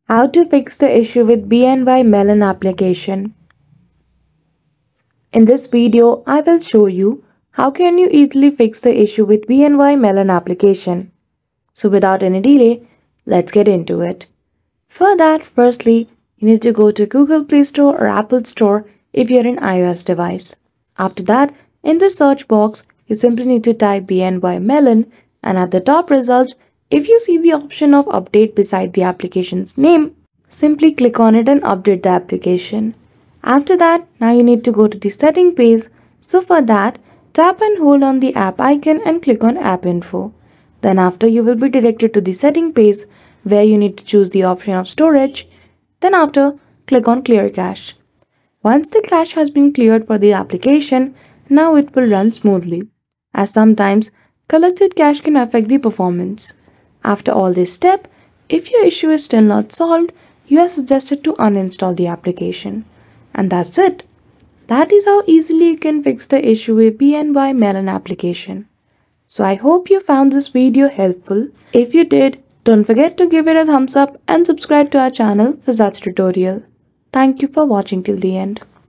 How to fix the issue with BNY Mellon application. In this video, I will show you how can you easily fix the issue with BNY Mellon application. So without any delay, let's get into it. For that, firstly, you need to go to Google Play Store or Apple Store if you're an iOS device. After that, in the search box, you simply need to type BNY Mellon, and at the top results, if you see the option of update beside the application's name, simply click on it and update the application. After that, now you need to go to the setting page. So for that, tap and hold on the app icon and click on App Info. Then after, you will be directed to the setting page where you need to choose the option of storage. Then after, click on Clear Cache. Once the cache has been cleared for the application, now it will run smoothly, as sometimes collected cache can affect the performance. After all this step, if your issue is still not solved, you are suggested to uninstall the application. And that's it. That is how easily you can fix the issue with BNY Mellon application. So I hope you found this video helpful. If you did, don't forget to give it a thumbs up and subscribe to our channel for such tutorial. Thank you for watching till the end.